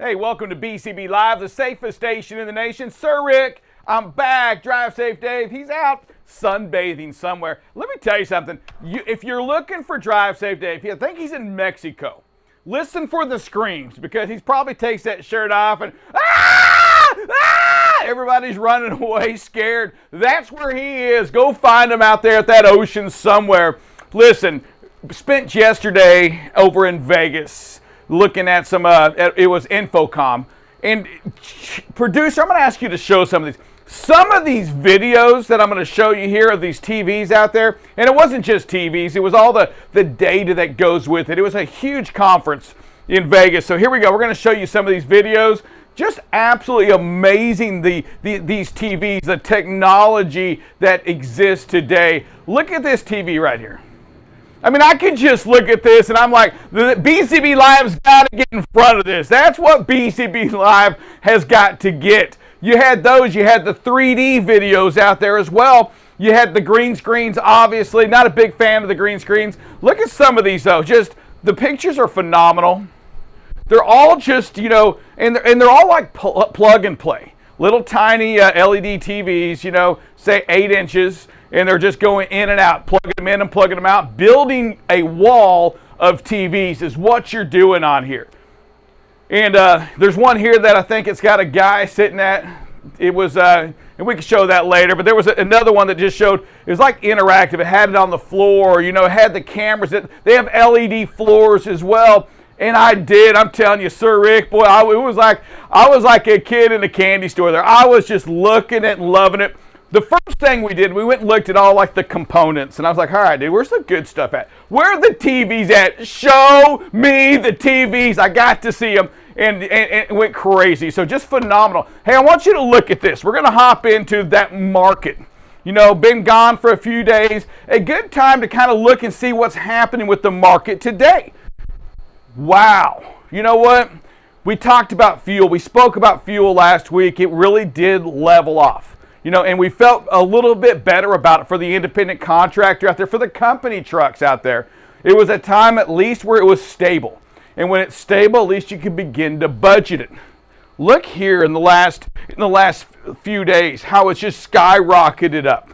Hey, welcome to BCB Live, the safest station in the nation. Sir Rick, I'm back. Drive Safe Dave, he's out sunbathing somewhere. Let me tell you something. If you're looking for Drive Safe Dave, I think he's in Mexico. Listen for the screams, because he probably takes that shirt off and everybody's running away scared. That's where he is. Go find him out there at that ocean somewhere. Listen, spent yesterday over in Vegas looking at some, it was Infocom. And producer, I'm going to ask you to show some of these. Some of these videos that I'm going to show you here of these TVs out there, and it wasn't just TVs, it was all the data that goes with it. It was a huge conference in Vegas. So here we go. We're going to show you some of these videos. Just absolutely amazing, these TVs, the technology that exists today. Look at this TV right here. I mean, I could just look at this and I'm like, the BCB Live's got to get in front of this. That's what BCB Live has got to get. You had those, you had the 3D videos out there as well. You had the green screens, obviously. Not a big fan of the green screens. Look at some of these though. Just, the pictures are phenomenal. They're all just, you know, and they're all like plug and play. Little tiny LED TVs, you know, say 8 inches. And they're just going in and out, plugging them in and plugging them out. Building a wall of TVs is what you're doing on here. And there's one here that I think it's got a guy sitting at. It was, and we can show that later, but there was another one that just showed, it was like interactive. It had it on the floor, you know, it had the cameras. They have LED floors as well. And I'm telling you, Sir Rick, boy, I was like a kid in a candy store there. I was just looking at and loving it. The first thing we did, we went and looked at all like the components, and I was like, all right, dude, where's the good stuff at? Where are the TVs at? Show me the TVs. I got to see them, and it went crazy. So just phenomenal. Hey, I want you to look at this. We're going to hop into that market. You know, been gone for a few days. A good time to kind of look and see what's happening with the market today. Wow. You know what? We talked about fuel. We spoke about fuel last week. It really did level off. You know, and we felt a little bit better about it for the independent contractor out there, for the company trucks out there. It was a time at least where it was stable. And when it's stable, at least you can begin to budget it. Look here in the last few days, how it's just skyrocketed up.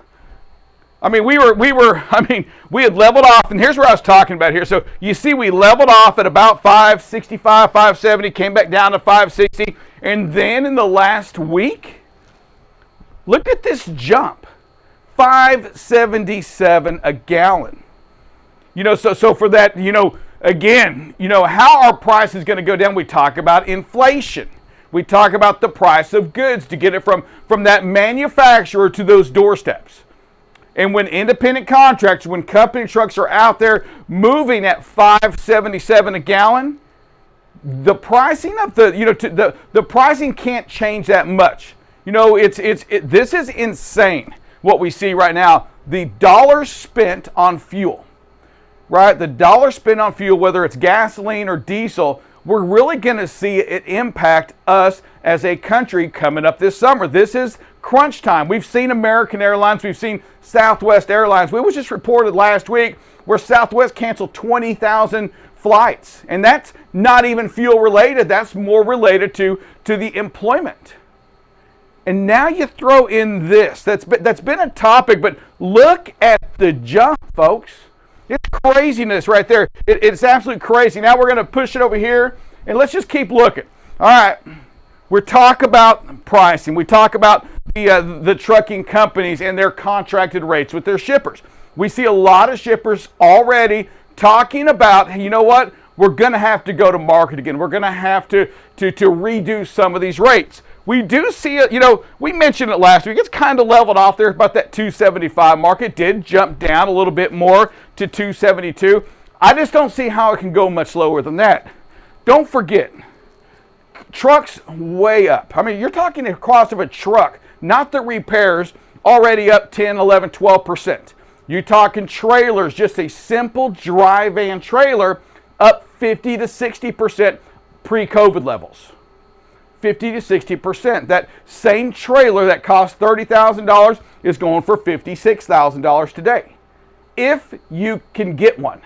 I mean, we had leveled off, and here's where I was talking about here. So you see we leveled off at about 565, 570, came back down to 560, and then in the last week, look at this jump, $5.77 a gallon. You know, so for that, you know, again, you know, how our price is going to go down, we talk about inflation. We talk about the price of goods to get it from that manufacturer to those doorsteps. And when independent contractors, when company trucks are out there moving at $5.77 a gallon, the pricing of the pricing can't change that much. You know, this is insane what we see right now. The dollar spent on fuel, right? The dollar spent on fuel, whether it's gasoline or diesel, we're really going to see it impact us as a country coming up this summer. This is crunch time. We've seen American Airlines. We've seen Southwest Airlines. We was just reported last week where Southwest canceled 20,000 flights. And that's not even fuel related. That's more related to the employment. And now you throw in this. That's been a topic, but look at the jump, folks. It's craziness right there. It's absolutely crazy. Now we're going to push it over here, and let's just keep looking. All right. We talk about pricing. We talk about the trucking companies and their contracted rates with their shippers. We see a lot of shippers already talking about, hey, you know what? We're going to have to go to market again. We're going to have to redo some of these rates. We do see it, you know, we mentioned it last week. It's kind of leveled off there about that 275 mark. It did jump down a little bit more to 272. I just don't see how it can go much lower than that. Don't forget, trucks way up. I mean, you're talking the cost of a truck, not the repairs, already up 10, 11, 12%. You're talking trailers, just a simple dry van trailer, up 50 to 60% pre-COVID levels. 50 to 60%. That same trailer that cost $30,000 is going for $56,000 today. If you can get one.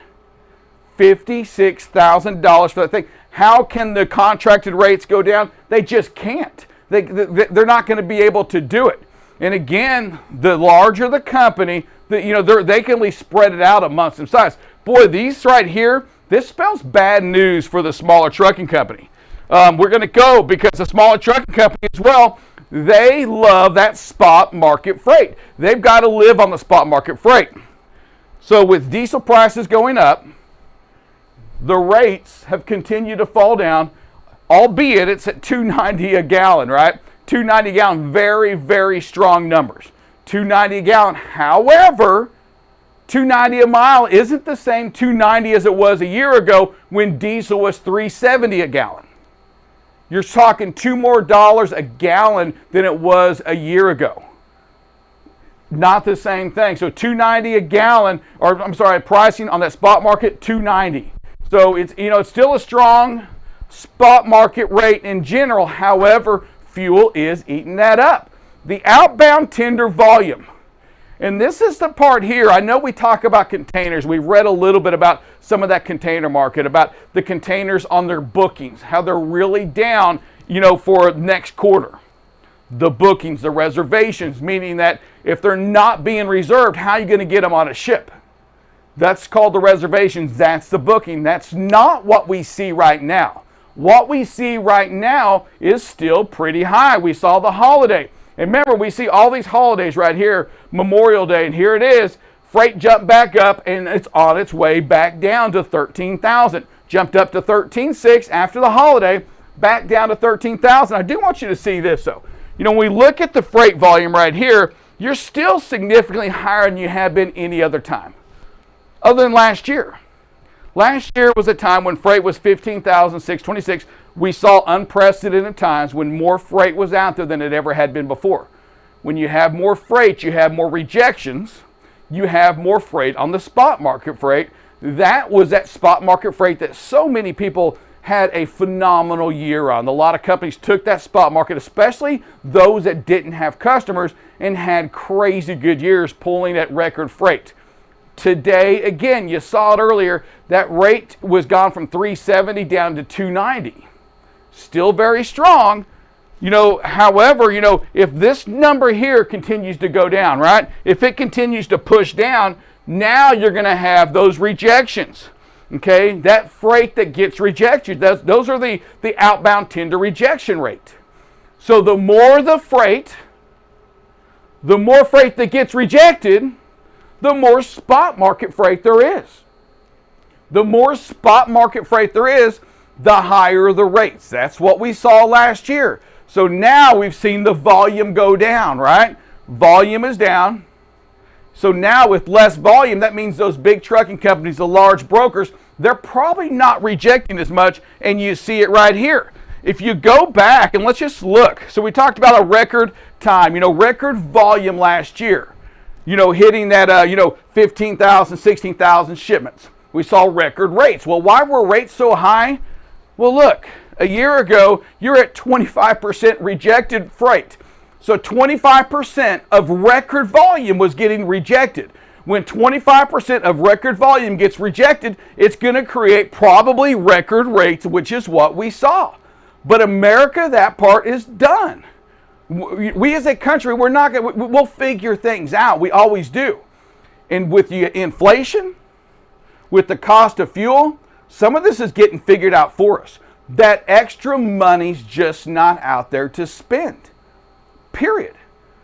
$56,000 for that thing. How can the contracted rates go down? They just can't. They're not going to be able to do it. And again, the larger the company, they can at least spread it out amongst themselves. Boy, these right here, this spells bad news for the smaller trucking company. We're going to go because the smaller trucking company as well, they love that spot market freight. They've got to live on the spot market freight. So with diesel prices going up, the rates have continued to fall down, albeit it's at $2.90 a gallon, right? $2.90 a gallon, very, very strong numbers. $2.90 a gallon. However, $2.90 a mile isn't the same $2.90 as it was a year ago when diesel was $3.70 a gallon. You're talking $2 more a gallon than it was a year ago. Not the same thing. So $2.90 a gallon, or I'm sorry, pricing on that spot market, $2.90. So it's still a strong spot market rate in general. However, fuel is eating that up. The outbound tender volume. And this is the part here. I know we talk about containers. We've read a little bit about some of that container market, about the containers on their bookings, how they're really down, for next quarter. The bookings, the reservations, meaning that if they're not being reserved, how are you going to get them on a ship? That's called the reservations. That's the booking. That's not what we see right now. What we see right now is still pretty high. We saw the holiday. And remember, we see all these holidays right here, Memorial Day, and here it is. Freight jumped back up, and it's on its way back down to 13,000. Jumped up to 13.6 after the holiday, back down to 13,000. I do want you to see this, though. When we look at the freight volume right here, you're still significantly higher than you have been any other time, other than last year. Last year was a time when freight was 15,626. We saw unprecedented times when more freight was out there than it ever had been before. When you have more freight, you have more rejections. You have more freight on the spot market freight. That was that spot market freight that so many people had a phenomenal year on. A lot of companies took that spot market, especially those that didn't have customers, and had crazy good years pulling at record freight. Today, again, you saw it earlier, that rate was gone from 370 down to 290. Still very strong. However, if this number here continues to go down, right? If it continues to push down, now you're going to have those rejections. Okay? That freight that gets rejected, those are the outbound tender rejection rate. So the more freight that gets rejected, the more spot market freight there is. The more spot market freight there is, the higher the rates. That's what we saw last year. So now we've seen the volume go down, right? Volume is down. So now with less volume, that means those big trucking companies, the large brokers, they're probably not rejecting as much, and you see it right here. If you go back, and let's just look. So we talked about a record time, record volume last year. Hitting that, 15,000, 16,000 shipments. We saw record rates. Well, why were rates so high? Well, look, a year ago, you're at 25% rejected freight. So 25% of record volume was getting rejected. When 25% of record volume gets rejected, it's going to create probably record rates, which is what we saw. But America, that part is done. We as a country, we'll figure things out. We always do. And with the inflation, with the cost of fuel, some of this is getting figured out for us. That extra money's just not out there to spend. Period.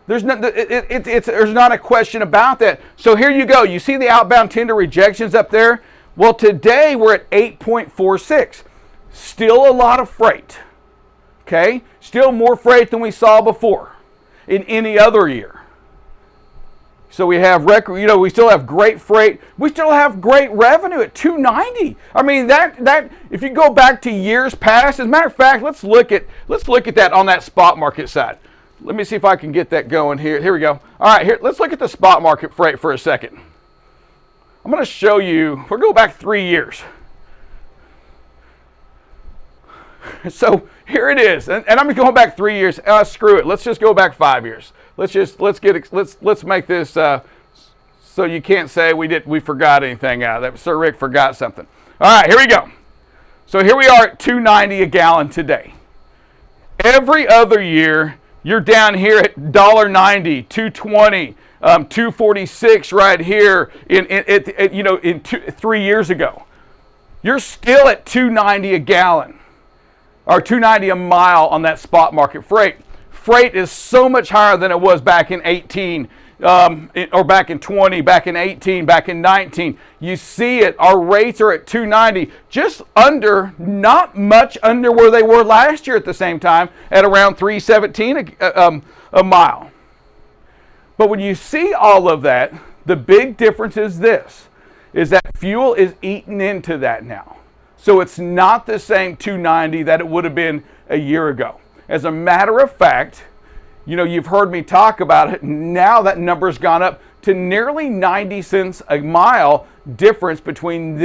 There's not a question about that. So here you go. You see the outbound tender rejections up there? Well, today we're at 8.46. Still a lot of freight. Okay? Still more freight than we saw before in any other year. So we have record, we still have great freight. We still have great revenue at 290. I mean, that if you go back to years past, as a matter of fact, let's look at that on that spot market side. Let me see if I can get that going here. Here we go. All right, here, let's look at the spot market freight for a second. I'm going to show you, we'll go back 3 years. So here it is, and I'm going back 3 years. Screw it. Let's just go back 5 years. Let's make this so you can't say we forgot anything out of that. Sir Rick forgot something. All right, here we go. So here we are at $2.90 a gallon today. Every other year, you're down here at $1.90, $2.20, $2.46 right here in 3 years ago. You're still at $2.90 a gallon, or $2.90 a mile on that spot market freight. Freight is so much higher than it was back in 18, or back in 20, back in 18, back in 19. You see it. Our rates are at $2.90, just under, not much under where they were last year at the same time, at around $3.17 a mile. But when you see all of that, the big difference is this, is that fuel is eaten into that now. So it's not the same $2.90 that it would have been a year ago. As a matter of fact, you've heard me talk about it. Now that number's gone up to nearly 90 cents a mile difference between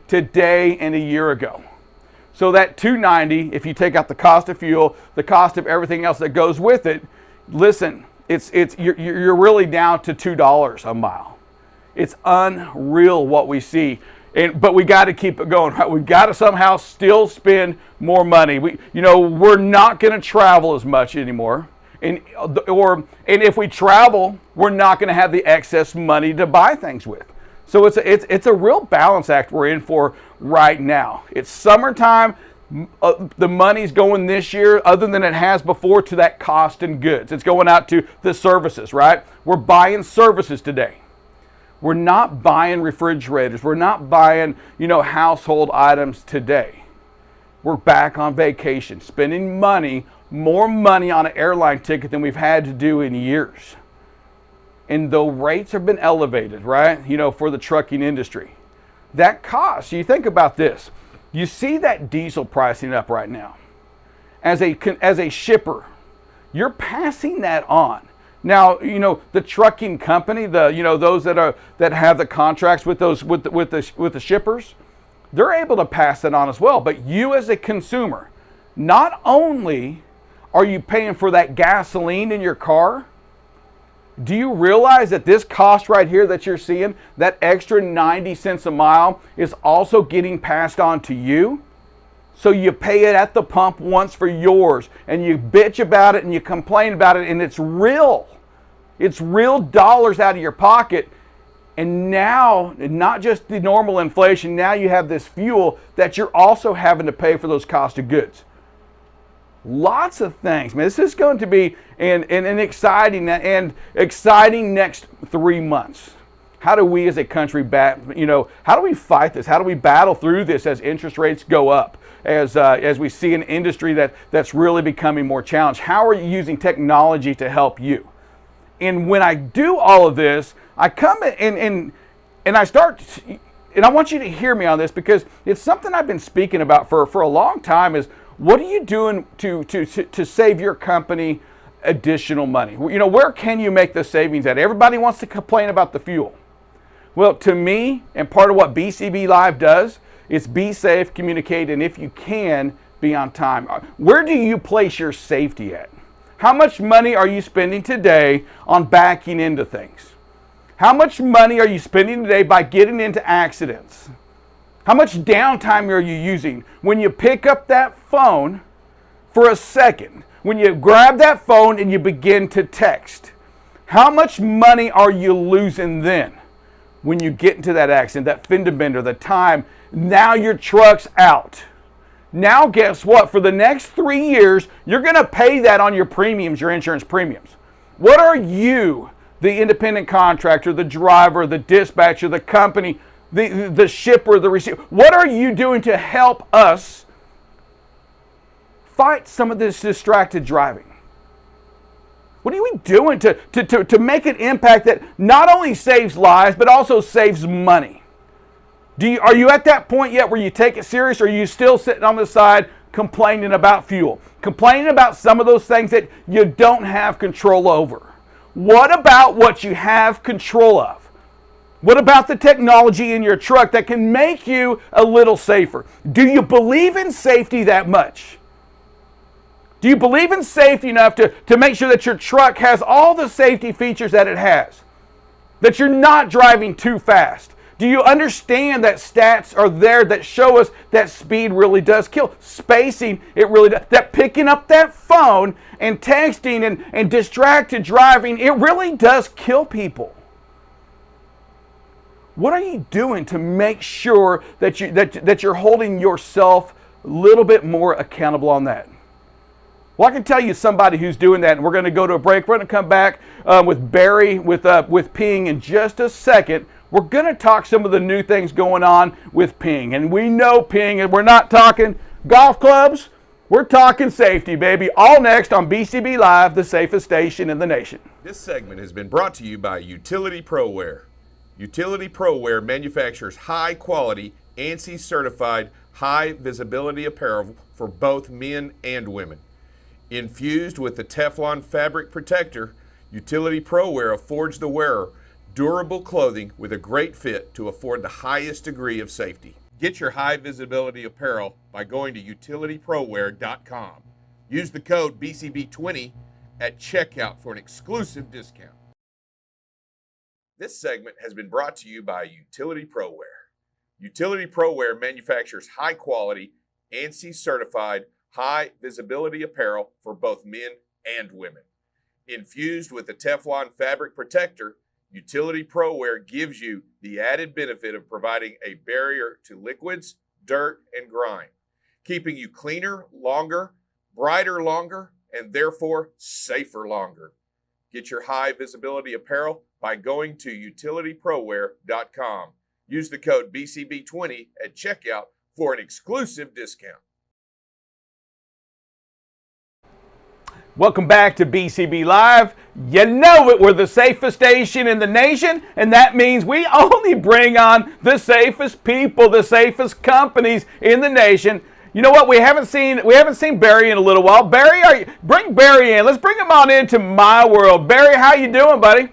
today and a year ago. So that $2.90, if you take out the cost of fuel, the cost of everything else that goes with it, listen, you're really down to $2 a mile. It's unreal what we see. But we got to keep it going. Right? We've got to somehow still spend more money. We're not going to travel as much anymore, and if we travel, we're not going to have the excess money to buy things with. So it's a real balance act we're in for right now. It's summertime. The money's going this year, other than it has before, to that cost and goods. It's going out to the services. Right? We're buying services today. We're not buying refrigerators. We're not buying, household items today. We're back on vacation, spending more money on an airline ticket than we've had to do in years. And the rates have been elevated, right? For the trucking industry. That cost, you think about this. You see that diesel pricing up right now. As a shipper, you're passing that on. Now, the trucking company, those that have the contracts with the shippers, they're able to pass that on as well. But you as a consumer, not only are you paying for that gasoline in your car, do you realize that this cost right here that you're seeing, that extra 90 cents a mile, is also getting passed on to you? So you pay it at the pump once for yours, and you bitch about it and you complain about it, and it's real. It's real dollars out of your pocket. And now, not just the normal inflation, now you have this fuel that you're also having to pay for those cost of goods. Lots of things, man. This is going to be an exciting next 3 months. How do we as a country how do we fight this? How do we battle through this as interest rates go up? As we see an industry that's really becoming more challenged? How are you using technology to help you? And when I do all of this, I come and I start, and I want you to hear me on this, because it's something I've been speaking about for a long time, is what are you doing to save your company additional money? Where can you make the savings at? Everybody wants to complain about the fuel. Well, to me, and part of what BCB Live does, is be safe, communicate, and if you can, be on time. Where do you place your safety at? How much money are you spending today on backing into things? How much money are you spending today by getting into accidents? How much downtime are you using when you pick up that phone for a second? When you grab that phone and you begin to text? How much money are you losing then when you get into that accident, that fender bender, the time? Now your truck's out. Now guess what? For the next 3 years, you're going to pay that on your premiums, your insurance premiums. What are you, the independent contractor, the driver, the dispatcher, the company, the shipper, the receiver, what are you doing to help us fight some of this distracted driving? What are we doing to make an impact that not only saves lives, but also saves money? Are you at that point yet where you take it serious, or are you still sitting on the side complaining about fuel? Complaining about some of those things that you don't have control over? What about what you have control of? What about the technology in your truck that can make you a little safer? Do you believe in safety that much? Do you believe in safety enough to make sure that your truck has all the safety features that it has? That you're not driving too fast? Do you understand that stats are there that show us that speed really does kill? Spacing, it really does. That picking up that phone and texting and distracted driving, it really does kill people. What are you doing to make sure that you're holding yourself a little bit more accountable on that? Well, I can tell you somebody who's doing that, and we're going to go to a break. We're going to come back with Barry with Ping in just a second. We're going to talk some of the new things going on with Ping. And we know Ping, and we're not talking golf clubs. We're talking safety, baby. All next on BCB Live, the safest station in the nation. This segment has been brought to you by Utility ProWear. Utility ProWear manufactures high-quality, ANSI-certified, high-visibility apparel for both men and women. Infused with the Teflon fabric protector, Utility ProWear affords the wearer durable clothing with a great fit to afford the highest degree of safety. Get your high-visibility apparel by going to utilityproware.com. Use the code BCB20 at checkout for an exclusive discount. This segment has been brought to you by Utility ProWear. Utility ProWear manufactures high-quality, ANSI-certified, high-visibility apparel for both men and women. Infused with the Teflon fabric protector, Utility ProWear gives you the added benefit of providing a barrier to liquids, dirt, and grime, keeping you cleaner longer, brighter longer, and therefore safer longer. Get your high-visibility apparel by going to utilityproware.com. Use the code BCB20 at checkout for an exclusive discount. Welcome back to BCB Live. You know it, we're the safest station in the nation, and that means we only bring on the safest people, the safest companies in the nation. You know what? We haven't seen Barry in a little while. Barry, bring Barry in. Let's bring him on into my world. Barry, how you doing, buddy?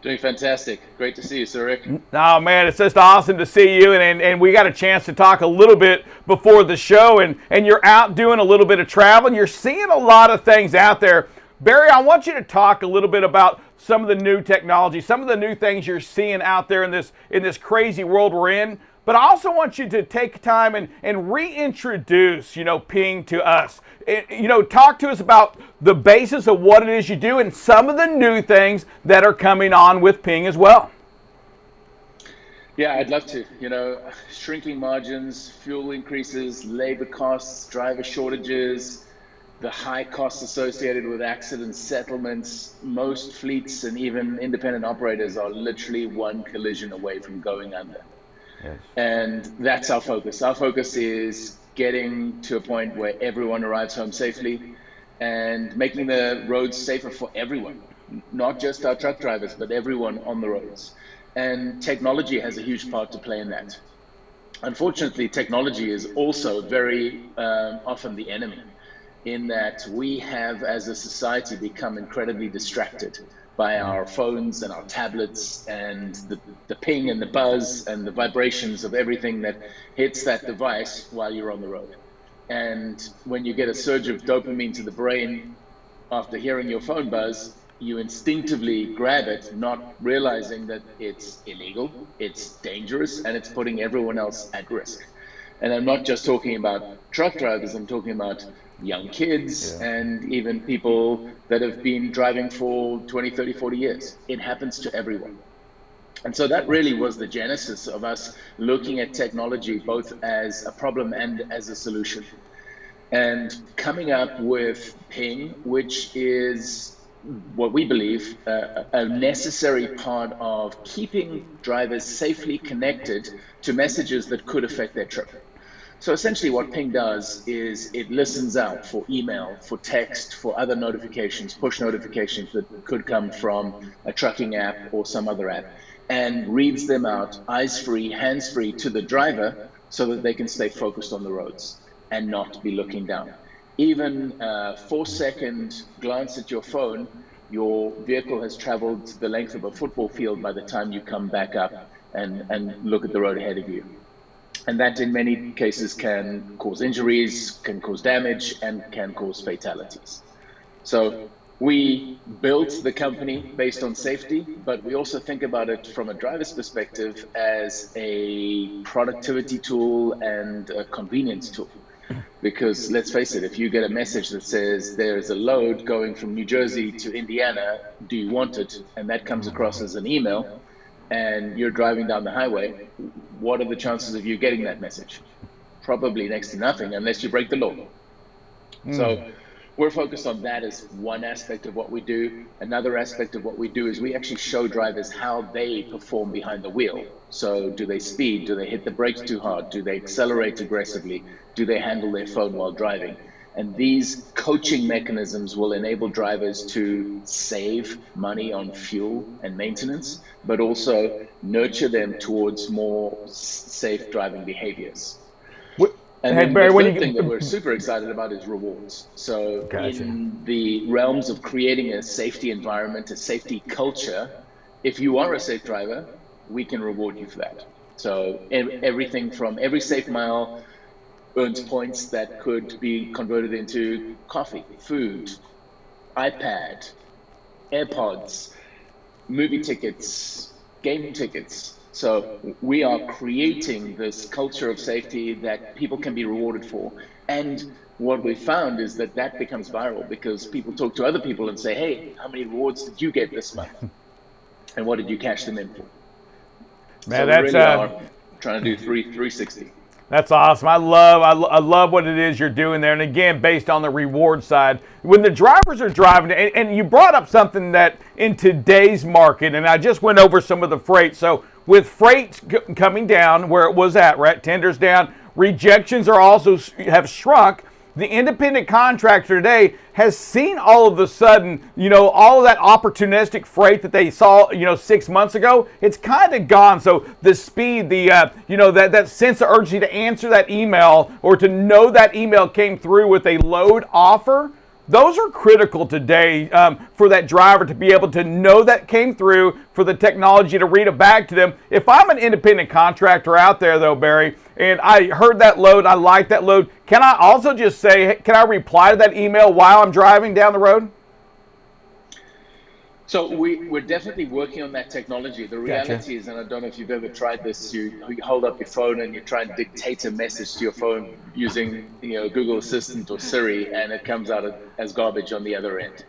Doing fantastic. Great to see you, Sir Rick. Oh, man, it's just awesome to see you. And we got a chance to talk a little bit before the show. And you're out doing a little bit of traveling. You're seeing a lot of things out there. Barry, I want you to talk a little bit about some of the new technology, some of the new things you're seeing out there in this crazy world we're in. But I also want you to take time and reintroduce, Ping to us. Talk to us about the basis of what it is you do and some of the new things that are coming on with Ping as well. Yeah, I'd love to. Shrinking margins, fuel increases, labor costs, driver shortages, the high costs associated with accident settlements. Most fleets and even independent operators are literally one collision away from going under. Yes. And that's our focus. Our focus is getting to a point where everyone arrives home safely and making the roads safer for everyone, not just our truck drivers, but everyone on the roads. And technology has a huge part to play in that. Unfortunately, technology is also very often the enemy, in that we have, as a society, become incredibly distracted by our phones and our tablets and the ping and the buzz and the vibrations of everything that hits that device while you're on the road. And when you get a surge of dopamine to the brain after hearing your phone buzz, you instinctively grab it, not realizing that it's illegal, it's dangerous, and it's putting everyone else at risk. And I'm not just talking about truck drivers, I'm talking about young kids and even people that have been driving for 20, 30, 40 years. It happens to everyone. And so that really was the genesis of us looking at technology both as a problem and as a solution. And coming up with Ping, which is what we believe a necessary part of keeping drivers safely connected to messages that could affect their trip. So essentially what Ping does is it listens out for email, for text, for other notifications, push notifications that could come from a trucking app or some other app, and reads them out eyes-free, hands-free to the driver so that they can stay focused on the roads and not be looking down. Even a 4-second glance at your phone, your vehicle has traveled the length of a football field by the time you come back up and look at the road ahead of you. And that in many cases can cause injuries, can cause damage, and can cause fatalities. So We built the company based on safety, but we also think about it from a driver's perspective as a productivity tool and a convenience tool. Because let's face it, if you get a message that says there's a load going from New Jersey to Indiana, do you want it? And that comes across as an email, and you're driving down the highway, what are the chances of you getting that message? Probably next to nothing, unless you break the law. So we're focused on that as one aspect of what we do. Another aspect of what we do is we actually show drivers how they perform behind the wheel. So do they speed? Do they hit the brakes too hard? Do they accelerate aggressively? Do they handle their phone while driving? And these coaching mechanisms will enable drivers to save money on fuel and maintenance, but also nurture them towards more safe driving behaviors. And then the third thing that we're super excited about is rewards. So in the realms of creating a safety environment, a safety culture, if you are a safe driver, we can reward you for that. So everything from every safe mile earns points that could be converted into coffee, food, iPad, AirPods, movie tickets, game tickets. So we are creating this culture of safety that people can be rewarded for. And what we found is that that becomes viral because people talk to other people and say, hey, how many rewards did you get this month? And what did you cash them in for? Man, so that's we really are trying to do 360. That's awesome. I love what it is you're doing there. And again, based on the reward side, when the drivers are driving, and you brought up something that in today's market, and I just went over some of the freight. So with freight coming down where it was at, right? Tenders down, rejections are also have shrunk. The independent contractor today has seen all of a sudden, all of that opportunistic freight that they saw, 6 months ago, it's kind of gone. So the speed, that sense of urgency to answer that email or to know that email came through with a load offer, those are critical today for that driver to be able to know that came through, for the technology to read it back to them. If I'm an independent contractor out there, though, Barry, and I heard that load, I like that load, can I also just say, can I reply to that email while I'm driving down the road? So we're definitely working on that technology. The reality is, and I don't know if you've ever tried this, you hold up your phone and you try and dictate a message to your phone using Google Assistant or Siri, and it comes out as garbage on the other end.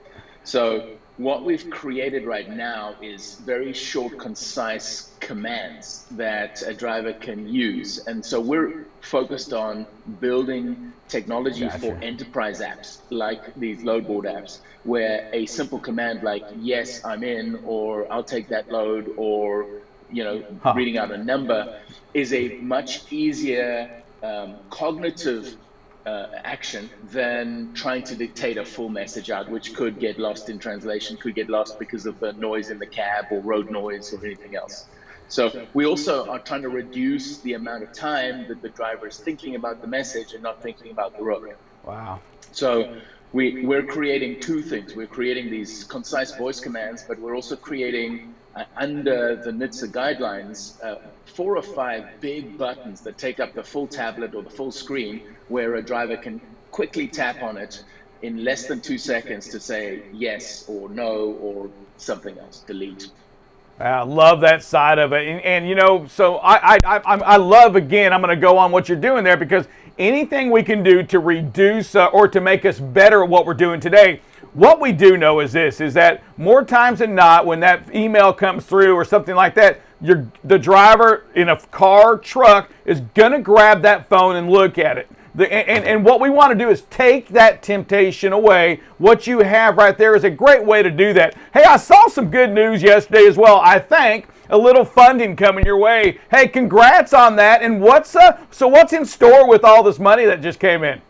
So what we've created right now is very short, concise commands that a driver can use. And so we're focused on building technology for enterprise apps like these load board apps, where a simple command like, yes, I'm in, or I'll take that load, or, reading out a number is a much easier cognitive action than trying to dictate a full message out, which could get lost in translation, could get lost because of the noise in the cab or road noise or anything else. So we also are trying to reduce the amount of time that the driver is thinking about the message and not thinking about the road. Wow. So we're creating two things. We're creating these concise voice commands, but we're also creating under the NHTSA guidelines, 4 or 5 big buttons that take up the full tablet or the full screen, where a driver can quickly tap on it in less than 2 seconds to say yes or no or something else, delete. I love that side of it. And so I love, again, I'm going to go on what you're doing there, because anything we can do to reduce or to make us better at what we're doing today. What we do know is this, is that more times than not, when that email comes through or something like that, the driver in a car, truck is going to grab that phone and look at it. And what we want to do is take that temptation away. What you have right there is a great way to do that. Hey, I saw some good news yesterday as well. I think a little funding coming your way. Hey, congrats on that. And what's in store with all this money that just came in?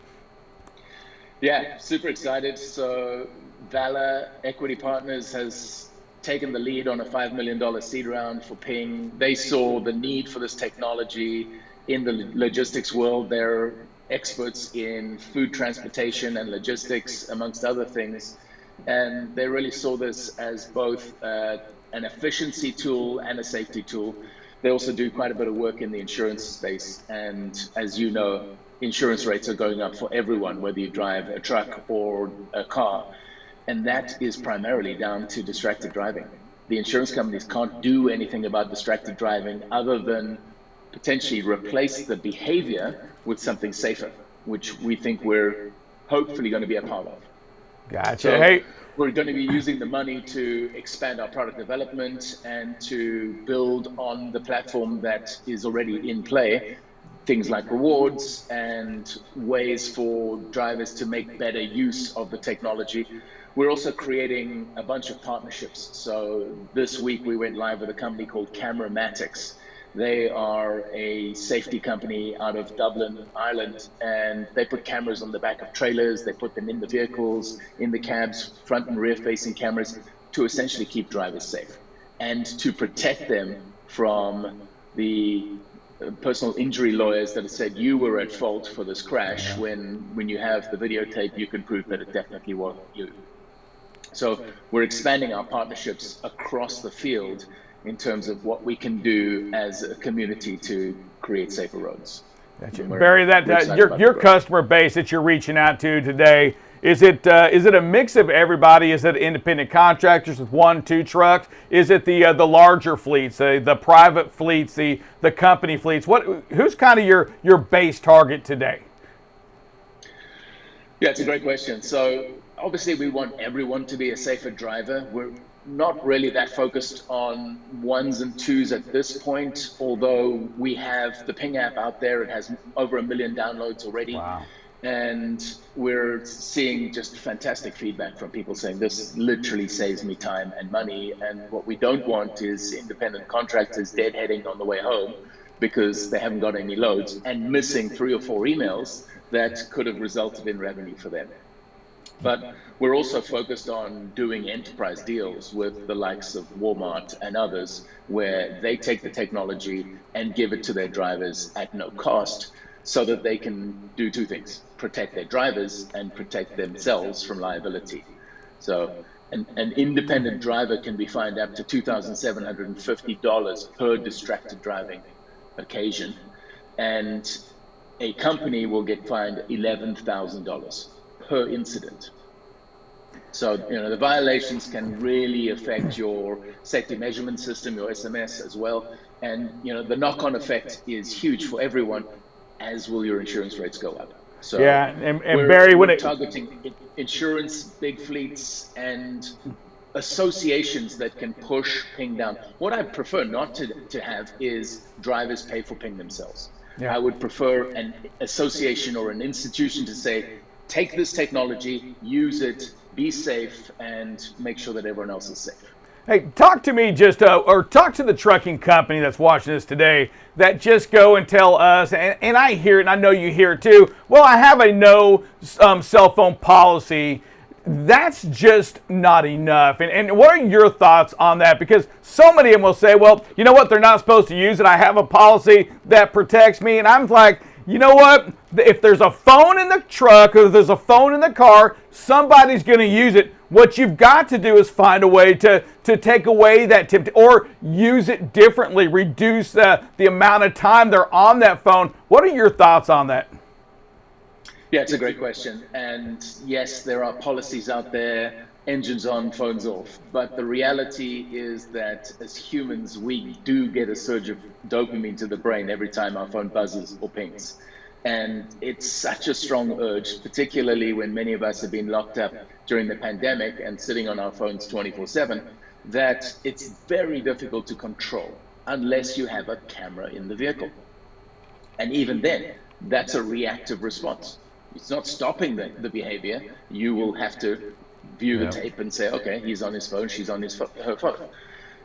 Yeah, super excited. So Valor Equity Partners has taken the lead on a $5 million seed round for Ping. They saw the need for this technology in the logistics world. They're experts in food transportation and logistics, amongst other things. And they really saw this as both an efficiency tool and a safety tool. They also do quite a bit of work in the insurance space. And as you know, insurance rates are going up for everyone, whether you drive a truck or a car. And that is primarily down to distracted driving. The insurance companies can't do anything about distracted driving other than potentially replace the behavior with something safer, which we think we're hopefully going to be a part of. Gotcha. So Hey, we're going to be using the money to expand our product development and to build on the platform that is already in play, things like rewards and ways for drivers to make better use of the technology. We're also creating a bunch of partnerships. So this week we went live with a company called Cameramatics. They are a safety company out of Dublin, Ireland, and they put cameras on the back of trailers. They put them in the vehicles, in the cabs, front and rear facing cameras to essentially keep drivers safe and to protect them from the personal injury lawyers that have said you were at fault for this crash, when you have the videotape, you can prove that it definitely wasn't you. So we're expanding our partnerships across the field in terms of what we can do as a community to create safer roads. Gotcha. Barry, your customer base that you're reaching out to today, is it a mix of everybody? Is it independent contractors with 1-2 trucks? Is it the larger fleets, the private fleets, the company fleets? Who's kind of your base target today? Yeah, it's a great question. So obviously we want everyone to be a safer driver. We're not really that focused on 1s and 2s at this point, although we have the Ping app out there. It has over 1 million downloads already. Wow. And we're seeing just fantastic feedback from people saying this literally saves me time and money. And what we don't want is independent contractors deadheading on the way home because they haven't got any loads and missing 3 or 4 emails that could have resulted in revenue for them. But we're also focused on doing enterprise deals with the likes of Walmart and others, where they take the technology and give it to their drivers at no cost so that they can do 2 things: protect their drivers and protect themselves from liability. So an independent driver can be fined up to $2,750 per distracted driving occasion, and a company will get fined $11,000 per incident. So, the violations can really affect your safety measurement system, your SMS as well. And, the knock-on effect is huge for everyone, as will your insurance rates go up. So yeah, and Barry, we're targeting insurance, big fleets, and associations that can push Ping down. What I prefer not to have is drivers pay for Ping themselves. Yeah. I would prefer an association or an institution to say, take this technology, use it, be safe, and make sure that everyone else is safe. Hey, talk to me or talk to the trucking company that's watching this today that just go and tell us, and I hear it, and I know you hear it too, well, I have a no cell phone policy. That's just not enough. And what are your thoughts on that? Because so many of them will say, well, you know what, they're not supposed to use it. I have a policy that protects me. And I'm like, you know what? If there's a phone in the truck or if there's a phone in the car, somebody's going to use it. What you've got to do is find a way to take away that tip or use it differently, reduce the amount of time they're on that phone. What are your thoughts on that? Yeah, it's a great question. And yes, there are policies out there, engines on, phones off. But the reality is that as humans, we do get a surge of dopamine to the brain every time our phone buzzes or pings. And it's such a strong urge, particularly when many of us have been locked up during the pandemic and sitting on our phones 24/7, that it's very difficult to control unless you have a camera in the vehicle. And even then, that's a reactive response. It's not stopping the behavior. You will have to view the tape and say, okay, he's on his phone, she's on her phone.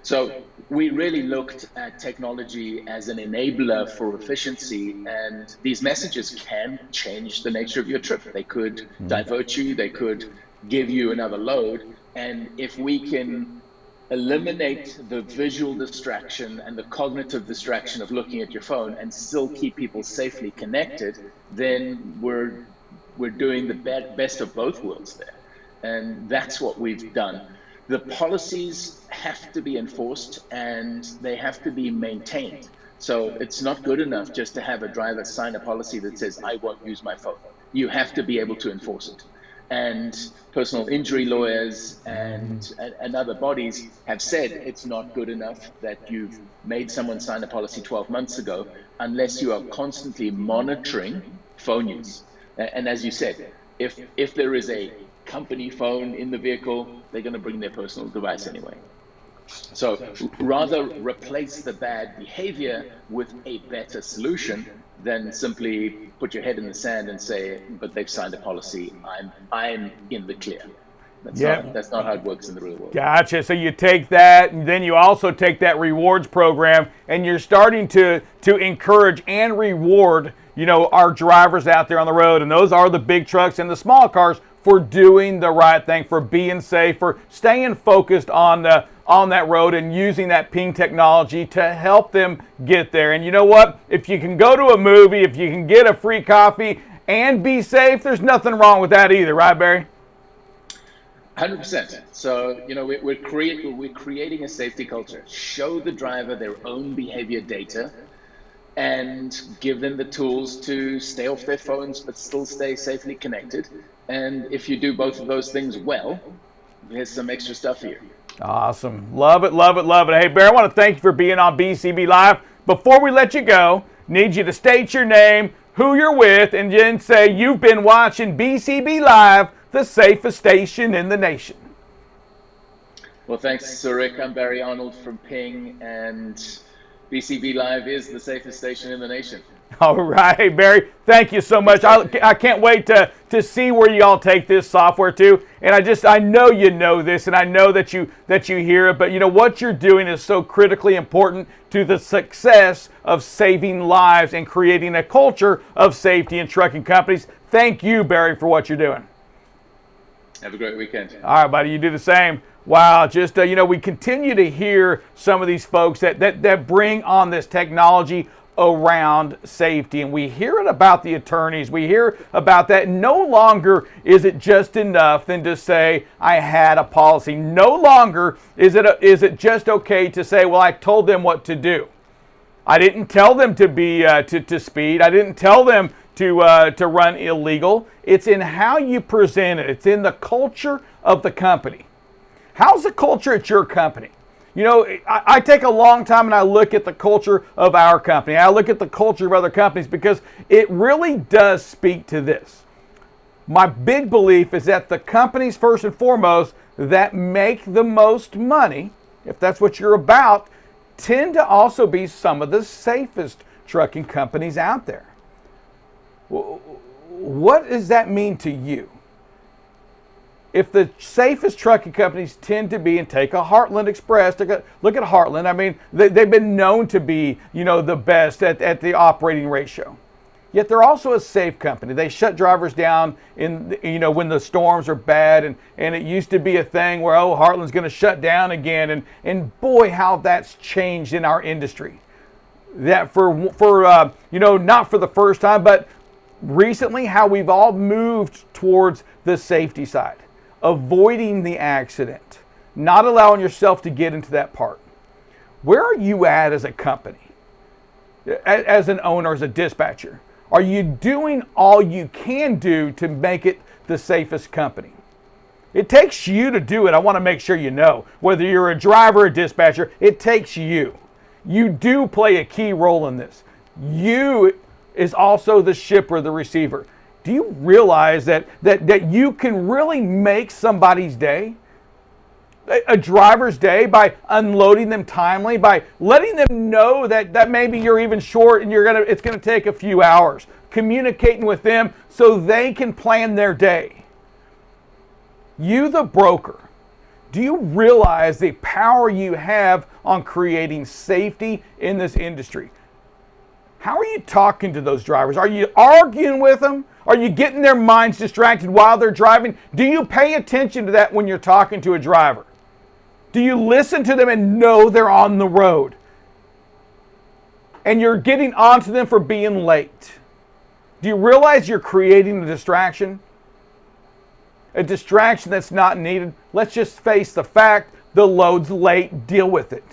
So we really looked at technology as an enabler for efficiency, and these messages can change the nature of your trip. They could divert you, they could give you another load, and if we can eliminate the visual distraction and the cognitive distraction of looking at your phone and still keep people safely connected, then we're doing the best of both worlds there. And that's what we've done. The policies have to be enforced and they have to be maintained. So it's not good enough just to have a driver sign a policy that says, I won't use my phone. You have to be able to enforce it. and personal injury lawyers and other bodies have said it's not good enough that you've made someone sign a policy 12 months ago unless you are constantly monitoring phone use. And as you said, if there is a company phone in the vehicle, they're going to bring their personal device anyway. So rather replace the bad behavior with a better solution than simply put your head in the sand and say, but they've signed a policy, I'm in the clear. That's not how it works in the real world. Gotcha. So you take that, and then you also take that rewards program, and you're starting to encourage and reward, our drivers out there on the road, and those are the big trucks and the small cars, for doing the right thing, for being safe, for staying focused on that road and using that ping technology to help them get there. And you know what? If you can go to a movie, if you can get a free coffee and be safe, there's nothing wrong with that either, right, Barry? 100%. So, we're creating a safety culture. Show the driver their own behavior data and give them the tools to stay off their phones but still stay safely connected. And if you do both of those things well, here's some extra stuff here. Awesome. Love it, love it, love it. Hey, Barry, I want to thank you for being on BCB Live. Before we let you go, need you to state your name, who you're with, and then say you've been watching BCB Live, the safest station in the nation. Well, thanks, Sir Rick. I'm Barry Arnold from Ping, and BCB Live is the safest station in the nation. All right, Barry, thank you so much. I can't wait to see where you all take this software to. And I know you know this, and I know that you hear it, but what you're doing is so critically important to the success of saving lives and creating a culture of safety in trucking companies. Thank you, Barry, for what you're doing. Have a great weekend. All right, buddy, you do the same. Wow, just, we continue to hear some of these folks that bring on this technology around safety, and we hear it about the attorneys. We hear about that. No longer is it just enough than to say I had a policy. No longer is it just okay to say, well, I told them what to do. I didn't tell them to be to speed. I didn't tell them to run illegal. It's in how you present it. It's in the culture of the company. How's the culture at your company? I take a long time and I look at the culture of our company. I look at the culture of other companies because it really does speak to this. My big belief is that the companies, first and foremost, that make the most money, if that's what you're about, tend to also be some of the safest trucking companies out there. What does that mean to you? If the safest trucking companies tend to be, and take a Heartland Express, look at Heartland. I mean, they've been known to be, the best at the operating ratio. Yet they're also a safe company. They shut drivers down when the storms are bad, and it used to be a thing where, Heartland's going to shut down again, and boy, how that's changed in our industry. That for not for the first time, but recently, how we've all moved towards the safety side. Avoiding the accident, not allowing yourself to get into that part. Where are you at as a company, as an owner, as a dispatcher? Are you doing all you can do to make it the safest company? It takes you to do it. I want to make sure you know. Whether you're a driver or a dispatcher, it takes you. You do play a key role in this. You is also the shipper, the receiver. Do you realize that you can really make somebody's day, a driver's day, by unloading them timely, by letting them know that maybe you're even short and it's gonna take a few hours, communicating with them so they can plan their day. You, the broker, do you realize the power you have on creating safety in this industry? How are you talking to those drivers? Are you arguing with them? Are you getting their minds distracted while they're driving? Do you pay attention to that when you're talking to a driver? Do you listen to them and know they're on the road? And you're getting onto them for being late. Do you realize you're creating a distraction? A distraction that's not needed. Let's just face the fact, the load's late, deal with it.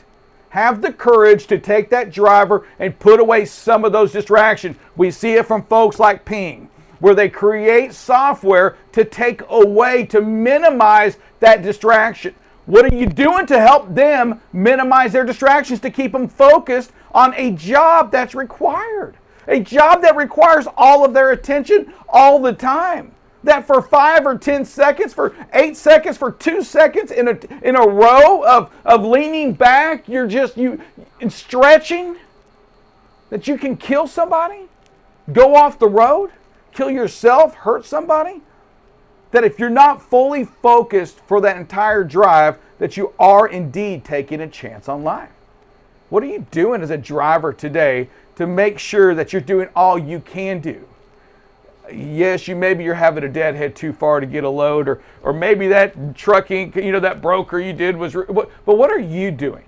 Have the courage to take that driver and put away some of those distractions. We see it from folks like Ping. where they create software to take away, to minimize that distraction. What are you doing to help them minimize their distractions, to keep them focused on a job that's required? A job that requires all of their attention all the time. That for 5 or 10 seconds, for 8 seconds, for 2 seconds in a row of leaning back, you're just stretching, that you can kill somebody, go off the road, kill yourself, hurt somebody. That if you're not fully focused for that entire drive, that you are indeed taking a chance on life. What are you doing as a driver today to make sure that you're doing all you can do? Yes, maybe you're having a deadhead too far to get a load, or maybe that trucking, that broker you did was, but what are you doing?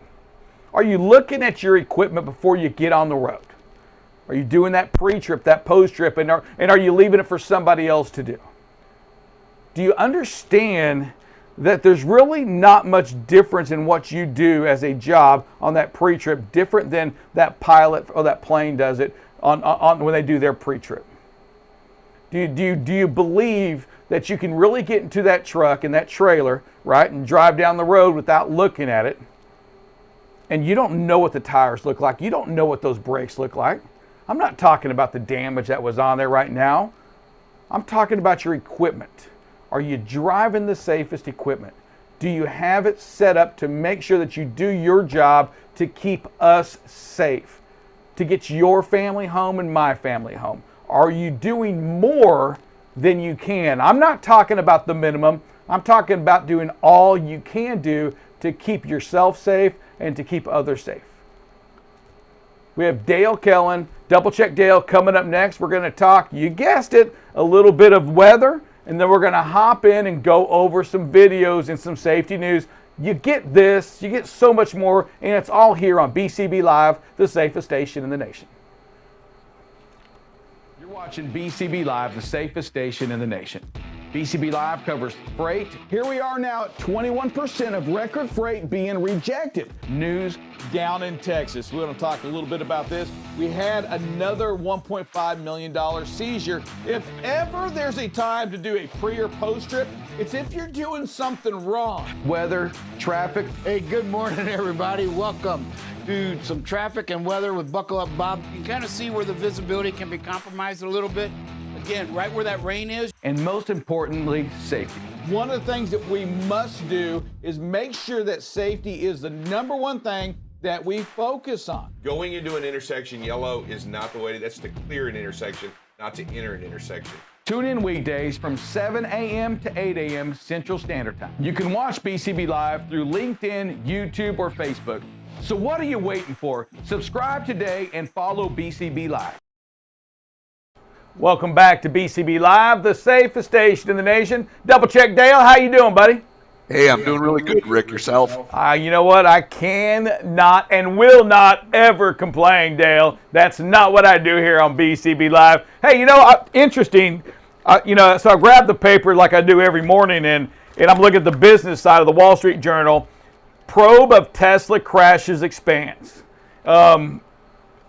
Are you looking at your equipment before you get on the road? Are you doing that pre-trip, that post-trip, and are you leaving it for somebody else to do? Do you understand that there's really not much difference in what you do as a job on that pre-trip, different than that pilot or that plane does it on when they do their pre-trip? Do you believe that you can really get into that truck and that trailer, right, and drive down the road without looking at it, and you don't know what the tires look like, you don't know what those brakes look like? I'm not talking about the damage that was on there right now. I'm talking about your equipment. Are you driving the safest equipment? Do you have it set up to make sure that you do your job to keep us safe, to get your family home and my family home? Are you doing more than you can? I'm not talking about the minimum. I'm talking about doing all you can do to keep yourself safe and to keep others safe. We have Dale Kellen, Double Check Dale, coming up next. We're going to talk, you guessed it, a little bit of weather, and then we're going to hop in and go over some videos and some safety news. You get this, you get so much more, and it's all here on BCB Live, the safest station in the nation. You're watching BCB Live, the safest station in the nation. BCB Live covers freight. Here we are now at 21% of record freight being rejected. News down in Texas. We're going to talk a little bit about this. We had another $1.5 million seizure. If ever there's a time to do a pre or post trip, it's if you're doing something wrong. Weather, traffic. Hey, good morning, everybody. Welcome to some traffic and weather with Buckle Up Bob. You can kind of see where the visibility can be compromised a little bit. Again, right where that rain is. And most importantly, safety. One of the things that we must do is make sure that safety is the number one thing that we focus on. Going into an intersection yellow is not the way. That's to clear an intersection, not to enter an intersection. Tune in weekdays from 7 a.m. to 8 a.m. Central Standard Time. You can watch BCB Live through LinkedIn, YouTube, or Facebook. So what are you waiting for? Subscribe today and follow BCB Live. Welcome back to BCB Live, the safest station in the nation. Double Check Dale, how you doing, buddy? Hey, I'm doing really good, Rick. Yourself? You know what? I cannot and will not ever complain, Dale. That's not what I do here on BCB Live. Hey, interesting. So I grabbed the paper like I do every morning, and I'm looking at the business side of the Wall Street Journal. Probe of Tesla crashes expands.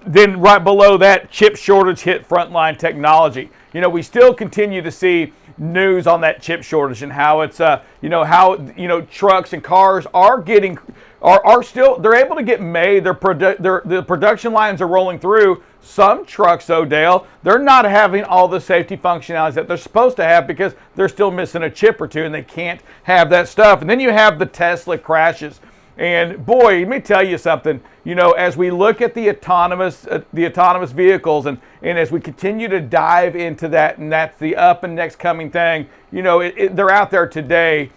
Then right below that, chip shortage hit frontline technology. We still continue to see news on that chip shortage and how it's, trucks and cars are still, they're able to get made. The production lines are rolling through. Some trucks, though, Dale, they're not having all the safety functionalities that they're supposed to have because they're still missing a chip or two and they can't have that stuff. And then you have the Tesla crashes. And boy, let me tell you something, as we look at the autonomous vehicles and as we continue to dive into that, and that's the up and next coming thing, they're out there today.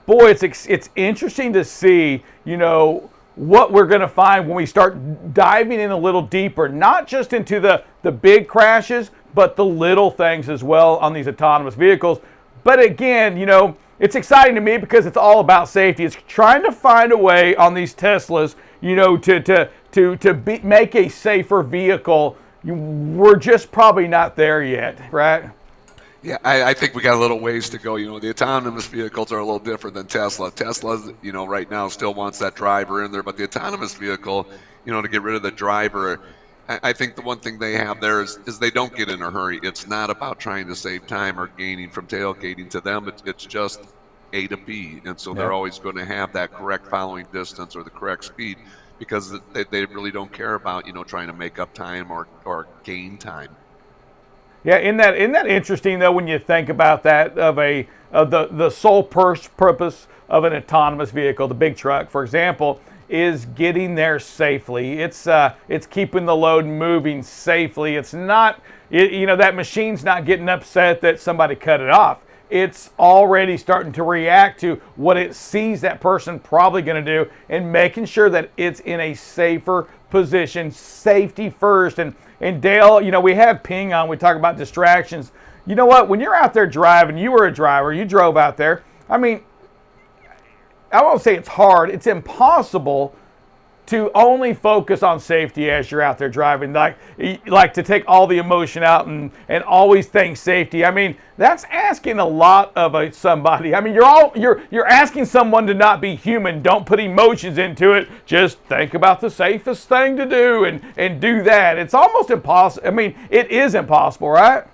Boy, it's interesting to see, what we're going to find when we start diving in a little deeper, not just into the big crashes, but the little things as well on these autonomous vehicles. But again, it's exciting to me because it's all about safety. It's trying to find a way on these Teslas, to make a safer vehicle. We're just probably not there yet, right? Yeah, I think we got a little ways to go. The autonomous vehicles are a little different than Tesla. Tesla, right now still wants that driver in there, but the autonomous vehicle, to get rid of the driver, I think the one thing they have there is they don't get in a hurry. It's not about trying to save time or gaining from tailgating. To them, it's just A to B. And so they're always going to have that correct following distance or the correct speed because they really don't care about, trying to make up time or gain time. Yeah, isn't that interesting though when you think about that of the sole purpose of an autonomous vehicle, the big truck, for example, is getting there safely. It's keeping the load moving safely. It's not that machine's not getting upset that somebody cut it off. It's already starting to react to what it sees that person probably going to do and making sure that it's in a safer position, safety first. And Dale, we have Ping on, we talk about distractions. You know what? When you're out there driving, you were a driver, you drove out there. I mean, I won't say it's hard, it's impossible to only focus on safety as you're out there driving, like to take all the emotion out and always think safety. I mean, that's asking a lot of somebody. I mean, you're asking someone to not be human. Don't put emotions into it. Just think about the safest thing to do and do that. It's almost impossible. I mean, it is impossible, right?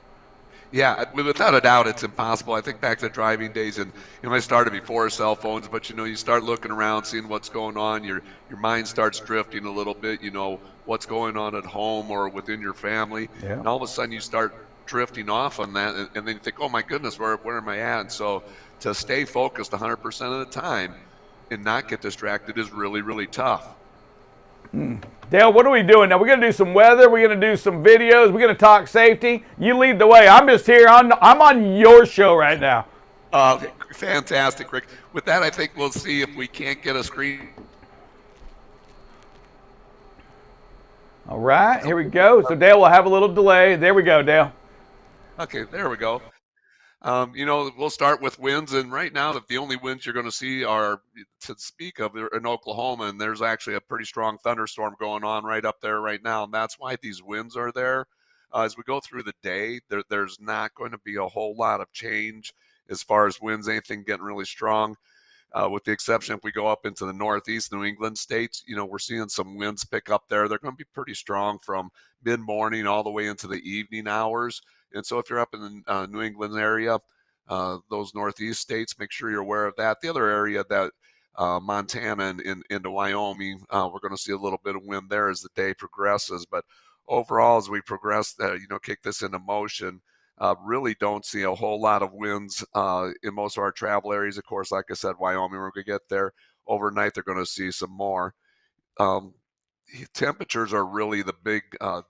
Yeah, without a doubt, it's impossible. I think back to driving days, and I started before cell phones, but you start looking around, seeing what's going on. Your mind starts drifting a little bit. What's going on at home or within your family, and all of a sudden you start drifting off on that, and then you think, oh my goodness, where am I at? And so to stay focused 100% of the time and not get distracted is really, really tough. Dale, what are we doing now? We're going to do some weather. We're going to do some videos. We're going to talk safety. You lead the way. I'm just here. I'm on your show right now. Fantastic, Rick. With that, I think we'll see if we can't get a screen. All right, here we go. So Dale will have a little delay. There we go, Dale. Okay, there we go. We'll start with winds, and right now the only winds you're going to see are, to speak of, in Oklahoma, and there's actually a pretty strong thunderstorm going on right up there right now, and that's why these winds are there. As we go through the day, there's not going to be a whole lot of change as far as winds, anything getting really strong, with the exception if we go up into the northeast New England states. We're seeing some winds pick up there. They're going to be pretty strong from mid-morning all the way into the evening hours. And so if you're up in the New England area, those northeast states, make sure you're aware of that. The other area that Montana and into Wyoming, we're going to see a little bit of wind there as the day progresses. But overall, as we progress, kick this into motion, really don't see a whole lot of winds in most of our travel areas. Of course, like I said, Wyoming, we're going to get there. Overnight, they're going to see some more. Temperatures are really the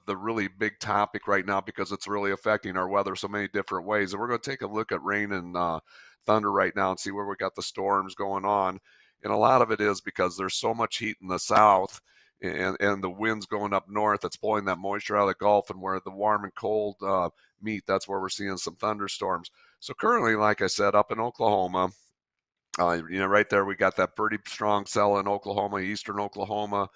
really big topic right now because it's really affecting our weather so many different ways. And we're going to take a look at rain and thunder right now and see where we got the storms going on. And a lot of it is because there's so much heat in the south and the winds going up north that's blowing that moisture out of the Gulf, and where the warm and cold meet, that's where we're seeing some thunderstorms. So currently, like I said, up in Oklahoma, right there, we got that pretty strong cell in Oklahoma, eastern Oklahoma,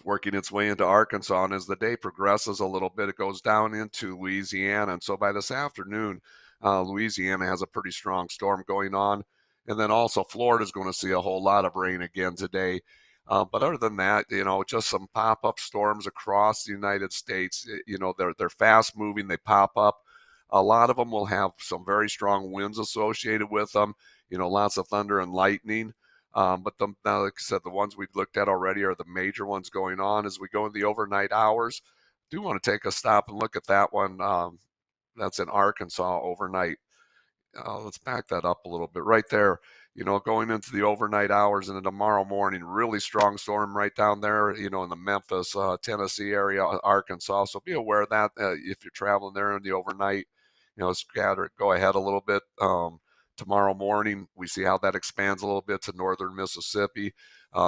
working its way into Arkansas. And as the day progresses a little bit, it goes down into Louisiana. And so by this afternoon, Louisiana has a pretty strong storm going on. And then also Florida is going to see a whole lot of rain again today. But other than that, just some pop-up storms across the United States. They're fast moving. They pop up. A lot of them will have some very strong winds associated with them. Lots of thunder and lightning. But now, like I said, the ones we've looked at already are the major ones going on. As we go in the overnight hours, do want to take a stop and look at that one. That's in Arkansas overnight. Let's back that up a little bit. Right there, going into the overnight hours and tomorrow morning, really strong storm right down there, in the Memphis, Tennessee area, Arkansas. So be aware of that if you're traveling there in the overnight. Scatter it, go ahead a little bit. Tomorrow morning, we see how that expands a little bit to northern Mississippi.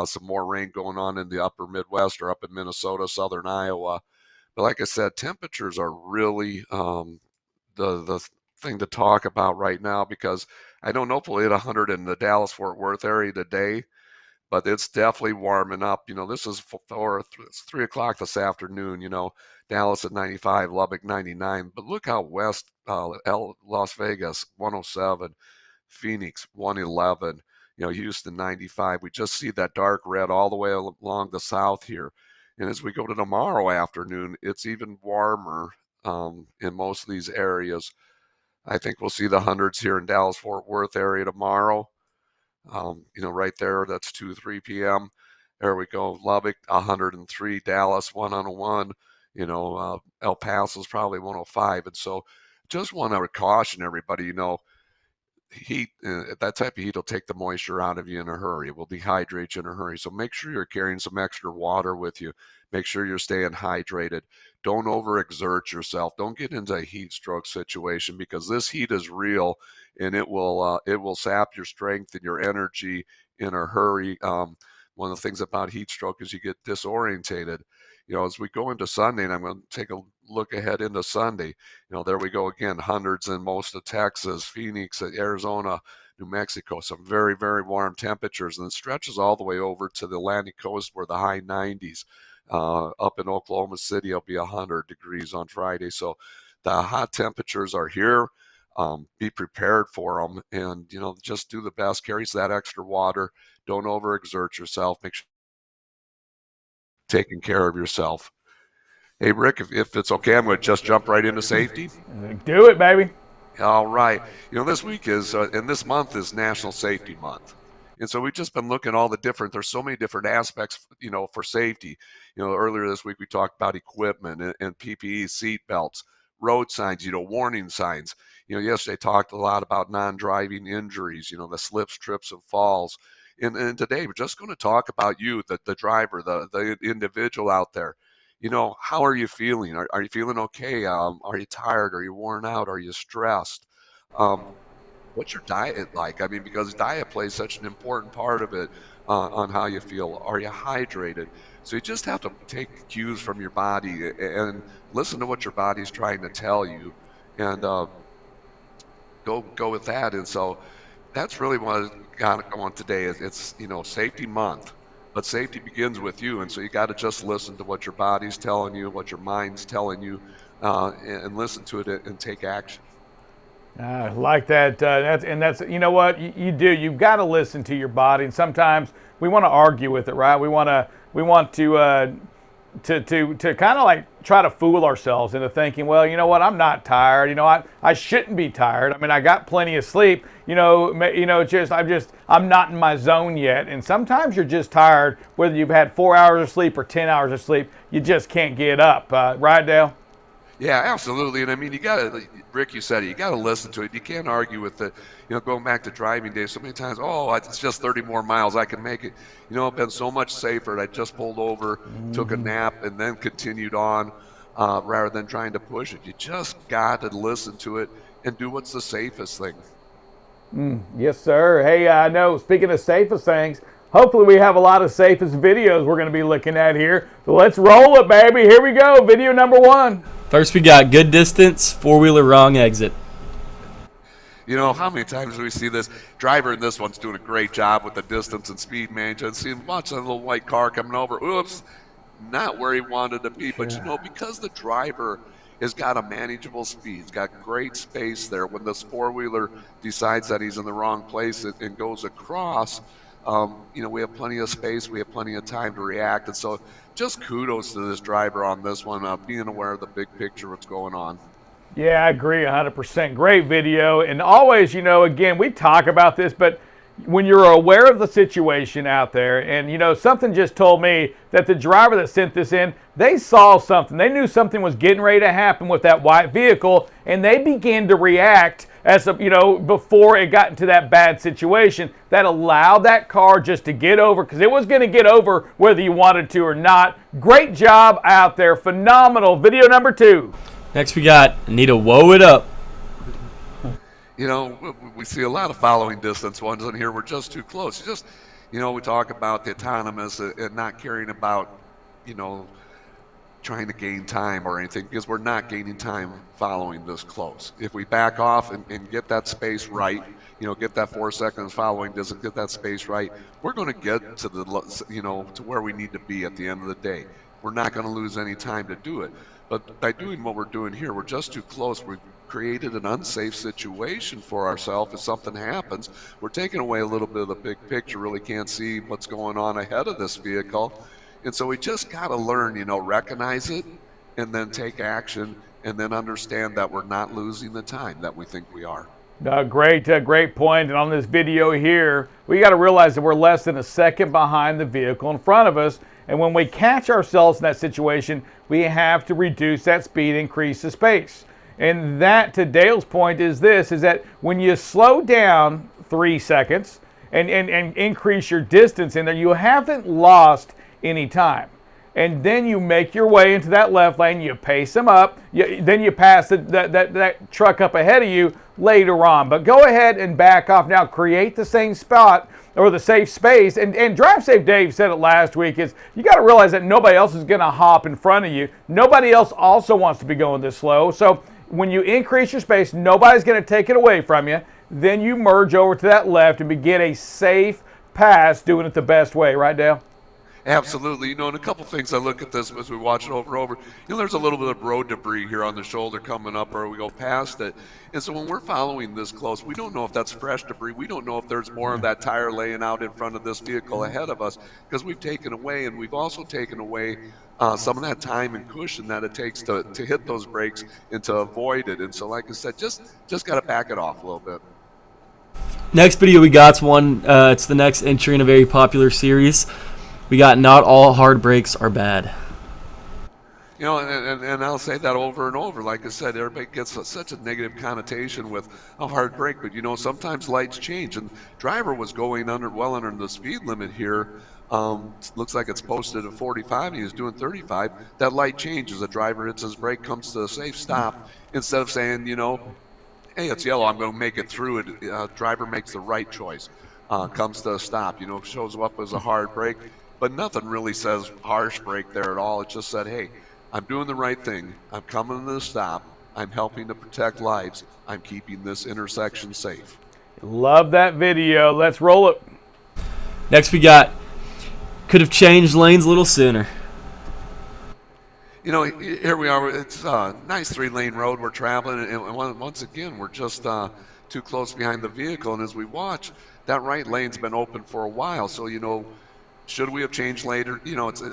Some more rain going on in the upper Midwest or up in Minnesota, southern Iowa. But like I said, temperatures are really the thing to talk about right now, because I don't know if we'll hit 100 in the Dallas-Fort Worth area today, but it's definitely warming up. This is it's 3 o'clock this afternoon, Dallas at 95, Lubbock 99. But look how west, Las Vegas 107, Phoenix 111, Houston 95. We just see that dark red all the way along the south here. And as we go to tomorrow afternoon, it's even warmer in most of these areas. I think we'll see the hundreds here in Dallas-Fort Worth area tomorrow. Right there, that's 2, 3 p.m. There we go. Lubbock, 103. Dallas, 101. El Paso's probably 105. And so just want to caution everybody, heat, that type of heat will take the moisture out of you in a hurry. It will dehydrate you in a hurry. So make sure you're carrying some extra water with you. Make sure you're staying hydrated. Don't overexert yourself. Don't get into a heat stroke situation, because this heat is real, and it will sap your strength and your energy in a hurry. One of the things about heat stroke is you get disorientated. As we go into Sunday, and I'm going to take a look ahead into Sunday, there we go again, hundreds in most of Texas, Phoenix, Arizona, New Mexico, some very, very warm temperatures, and it stretches all the way over to the Atlantic coast where the high 90s. Up in Oklahoma City, it'll be 100 degrees on Friday. So the hot temperatures are here. Be prepared for them, and just do the best. Carry that extra water. Don't overexert yourself. Make sure you're taking care of yourself. Hey, Rick, if it's okay, I'm going to just jump right into safety. Do it, baby. All right. This week is, and this month is National Safety Month. And so we've just been looking at all the different, there's so many different aspects, for safety. Earlier this week we talked about equipment and PPE, seat belts, road signs, warning signs. Yesterday talked a lot about non-driving injuries, the slips, trips, and falls. And today we're just going to talk about you, the driver, the individual out there. How are you feeling? Are you feeling okay? Are you tired? Are you worn out? Are you stressed? What's your diet like? I mean, because diet plays such an important part of it on how you feel. Are you hydrated? So you just have to take cues from your body and listen to what your body's trying to tell you, and go with that. And so that's really what I got going today. It's Safety Month. But safety begins with you, and so you got to just listen to what your body's telling you, what your mind's telling you, and listen to it and take action. I like that. That's what you do. You've got to listen to your body, and sometimes we want to argue with it, right? We want to kind of like try to fool ourselves into thinking, well, you know what, I'm not tired. I shouldn't be tired. I mean, I got plenty of sleep. I'm not in my zone yet. And sometimes you're just tired, whether you've had 4 hours of sleep or 10 hours of sleep. You just can't get up, right, Dale? Yeah, absolutely. And I mean, Rick, you said it, you got to listen to it. You can't argue with it. Going back to driving days, so many times, it's just 30 more miles, I can make it. It's been so much safer. I just pulled over, took a nap, and then continued on rather than trying to push it. You just got to listen to it and do what's the safest thing. Yes, sir. Hey, I know, speaking of safest things, hopefully we have a lot of safest videos we're going to be looking at here. So let's roll it, baby. Here we go. Video number 1. First, we got good distance, four-wheeler wrong exit. How many times do we see this driver, and this one's doing a great job with the distance and speed management, seeing watch that little white car coming over. Oops, not where he wanted to be. But, because the driver has got a manageable speed, he's got great space there. When this four-wheeler decides that he's in the wrong place and goes across, we have plenty of space, we have plenty of time to react. And so just kudos to this driver on this one, being aware of the big picture, what's going on. Yeah, I agree 100%. Great video. And always, again, we talk about this, but when you're aware of the situation out there, and, something just told me that the driver that sent this in, they saw something. They knew something was getting ready to happen with that white vehicle, and they began to react before it got into that bad situation that allowed that car just to get over, because it was going to get over whether you wanted to or not. Great job out there. Phenomenal. Video number 2. Next, we got need to woe it up. We see a lot of following distance ones in here. We're just too close. We talk about the autonomous and not caring about, trying to gain time or anything, because we're not gaining time following this close. If we back off and get that space right, get that 4 seconds following distance, get that space right, we're going to get to to where we need to be at the end of the day. We're not going to lose any time to do it. But by doing what we're doing here, we're just too close. We've created an unsafe situation for ourselves. If something happens, we're taking away a little bit of the big picture, really can't see what's going on ahead of this vehicle. And so we just got to learn, recognize it and then take action and then understand that we're not losing the time that we think we are. Great point. And on this video here, we got to realize that we're less than a second behind the vehicle in front of us. And when we catch ourselves in that situation, we have to reduce that speed, increase the space. And that, to Dale's point, is that when you slow down 3 seconds and increase your distance in there, you haven't lost any time. And then you make your way into that left lane, you pace them up, then you pass that truck up ahead of you later on. But go ahead and back off now, create the same spot or the safe space. And Drive Safe Dave said it last week, is you got to realize that nobody else is going to hop in front of you. Nobody else also wants to be going this slow. So when you increase your space, nobody's going to take it away from you. Then you merge over to that left and begin a safe pass, doing it the best way. Right, Dale? Absolutely. And a couple things I look at this as we watch it over and over. There's a little bit of road debris here on the shoulder coming up, or we go past it. And so when we're following this close, we don't know if that's fresh debris. We don't know if there's more of that tire laying out in front of this vehicle ahead of us, because we've taken away, and we've also taken away some of that time and cushion that it takes to hit those brakes and to avoid it. And so, like I said, just got to back it off a little bit. Next video we got's one. It's the next entry in a very popular series. We got not all hard brakes are bad. And I'll say that over and over. Like I said, everybody gets such a negative connotation with a hard brake, but sometimes lights change. And driver was going well under the speed limit here. Looks like it's posted at 45. He was doing 35. That light changes. The driver hits his brake, comes to a safe stop. Instead of saying, hey, it's yellow, I'm going to make it through it. Driver makes the right choice. Comes to a stop. Shows up as a hard brake. But nothing really says harsh brake there at all. It just said, hey, I'm doing the right thing. I'm coming to the stop. I'm helping to protect lives. I'm keeping this intersection safe. Love that video. Let's roll it. Next we got, could have changed lanes a little sooner. Here we are. It's a nice 3-lane road we're traveling. And once again, we're just too close behind the vehicle. And as we watch, that right lane's been open for a while. So, should we have changed later?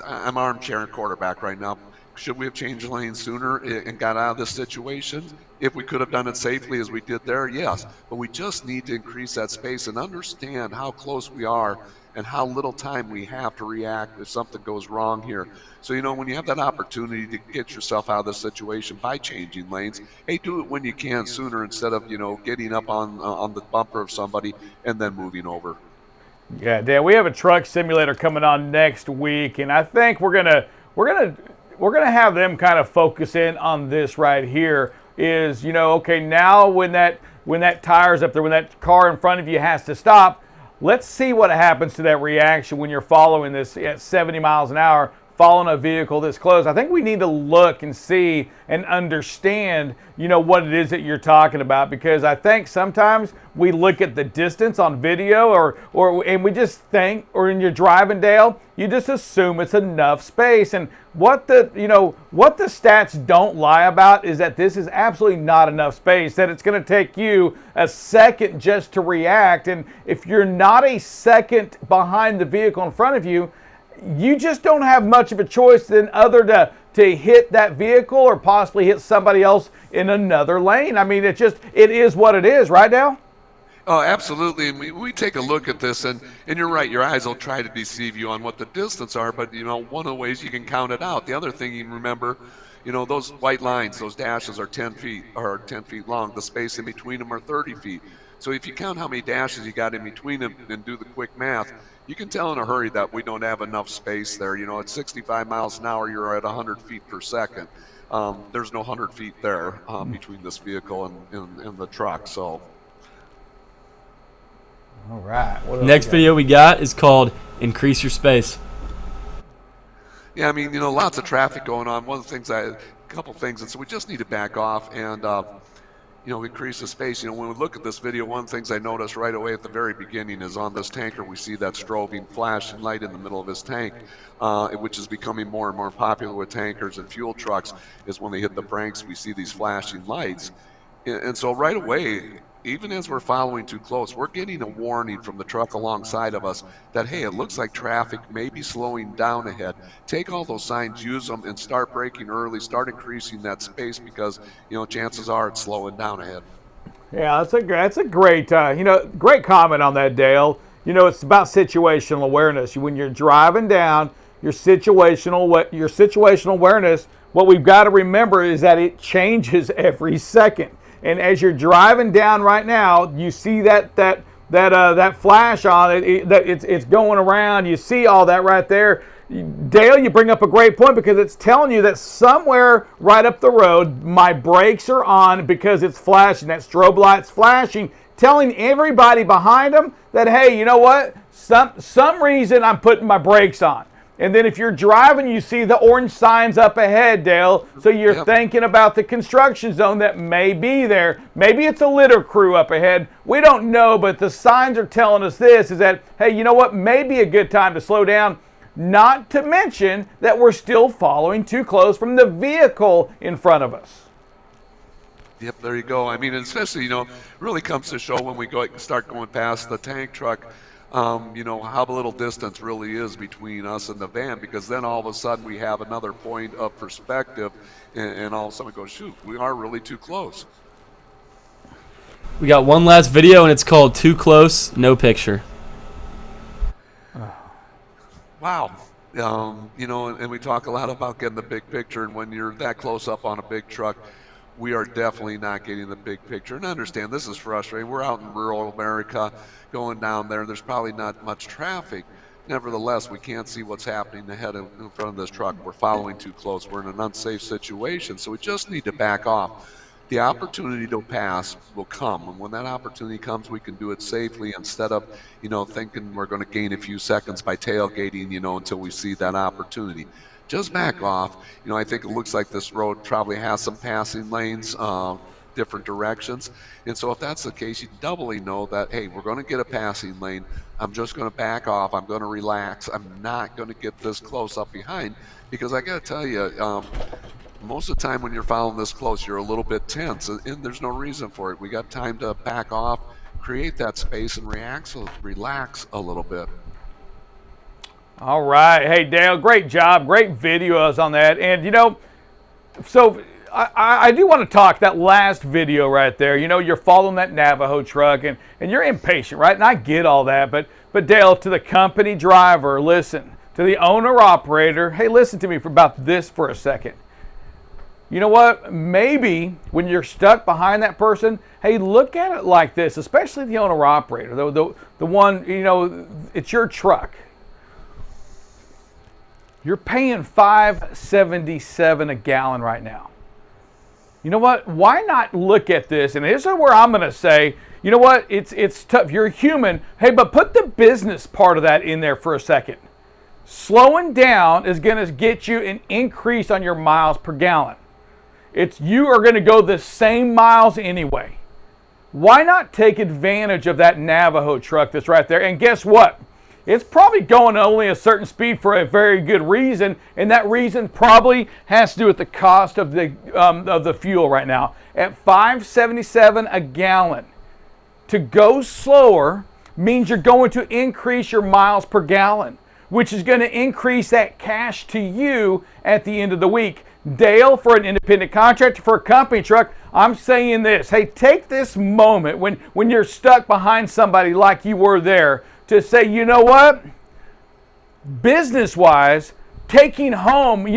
I'm armchair quarterback right now. Should we have changed lanes sooner and got out of this situation? If we could have done it safely as we did there, yes. But we just need to increase that space and understand how close we are and how little time we have to react if something goes wrong here. So, when you have that opportunity to get yourself out of this situation by changing lanes, hey, do it when you can sooner instead of, getting up on the bumper of somebody and then moving over. Yeah, Dan, we have a truck simulator coming on next week, and I think we're gonna have them kind of focus in on this right here. Is okay, now when that tire's up there, when that car in front of you has to stop, let's see what happens to that reaction when you're following this at 70 miles an hour, following a vehicle this close. I think we need to look and see and understand, what it is that you're talking about, because I think sometimes we look at the distance on video and we just think, or in your driving, Dale, you just assume it's enough space. And what the stats don't lie about is that this is absolutely not enough space, that it's going to take you a second just to react. And if you're not a second behind the vehicle in front of you, you just don't have much of a choice than other to hit that vehicle or possibly hit somebody else in another lane. I mean, it is what it is, right, Dale? Oh, absolutely. And we take a look at this, and you're right, your eyes will try to deceive you on what the distance are, but, one of the ways you can count it out. The other thing you can remember, those white lines, those dashes are 10 feet long. The space in between them are 30 feet. So if you count how many dashes you got in between them and do the quick math, you can tell in a hurry that we don't have enough space there. At 65 miles an hour, you're at 100 feet per second. There's no 100 feet there between this vehicle and the truck. So, all right. Next video we got is called "Increase Your Space." Yeah, I mean, lots of traffic going on. A couple things, and so we just need to back off and increase the space. When we look at this video, one of the things I noticed right away at the very beginning is on this tanker, we see that strobing flashing light in the middle of his tank, which is becoming more and more popular with tankers and fuel trucks, is when they hit the brakes, we see these flashing lights. And so right away, even as we're following too close, we're getting a warning from the truck alongside of us that, hey, it looks like traffic may be slowing down ahead. Take all those signs, use them, and start braking early, start increasing that space because, chances are it's slowing down ahead. Yeah, that's a great, great comment on that, Dale. It's about situational awareness. When you're driving down, your situational awareness, what we've got to remember is that it changes every second. And as you're driving down right now, you see that flash on it, that it's going around. You see all that right there. Dale, you bring up a great point because it's telling you that somewhere right up the road, my brakes are on because it's flashing. That strobe light's flashing, telling everybody behind them that, hey, you know what? Some reason I'm putting my brakes on. And then if you're driving, you see the orange signs up ahead, Dale. So you're thinking about the construction zone that may be there. Maybe it's a litter crew up ahead. We don't know, but the signs are telling us this, is that, hey, you know what? Maybe a good time to slow down. Not to mention that we're still following too close from the vehicle in front of us. Yep, there you go. I mean, especially, it really comes to show when we start going past the tank truck, how little distance really is between us and the van, because then all of a sudden we have another point of perspective and all of a sudden we go, shoot, we are really too close. We got one last video and it's called Too Close, No Picture. Wow. And we talk a lot about getting the big picture, and when you're that close up on a big truck, we are definitely not getting the big picture. And understand, this is frustrating. We're out in rural America going down there. There's probably not much traffic. Nevertheless, we can't see what's happening ahead in front of this truck. We're following too close. We're in an unsafe situation, so we just need to back off. The opportunity to pass will come, and when that opportunity comes, we can do it safely instead of, thinking we're going to gain a few seconds by tailgating, until we see that opportunity. Just back off. I think it looks like this road probably has some passing lanes, different directions. And so if that's the case, you doubly know that, hey, we're going to get a passing lane. I'm just going to back off. I'm going to relax. I'm not going to get this close up behind, because I got to tell you, most of the time when you're following this close, you're a little bit tense, and there's no reason for it. We got time to back off, create that space, and relax a little bit. All right. Hey, Dale, great job. Great videos on that. And, so I do want to talk that last video right there. You're following that Navajo truck, and you're impatient, right? And I get all that. But Dale, to the company driver, listen. To the owner-operator, hey, listen to me about this for a second. You know what? Maybe when you're stuck behind that person, hey, look at it like this, especially the owner-operator, the one, it's your truck. You're paying $5.77 a gallon right now. You know what? Why not look at this? And this is where I'm going to say, you know what? It's tough. You're human. Hey, but put the business part of that in there for a second. Slowing down is going to get you an increase on your miles per gallon. You are going to go the same miles anyway. Why not take advantage of that Navajo truck that's right there? And guess what? It's probably going only a certain speed for a very good reason, and that reason probably has to do with the cost of the fuel right now. At $5.77 a gallon, to go slower means you're going to increase your miles per gallon, which is going to increase that cash to you at the end of the week. Dale, for an independent contractor, for a company truck, I'm saying this. Hey, take this moment when you're stuck behind somebody like you were there to say, you know what? Business-wise, taking home,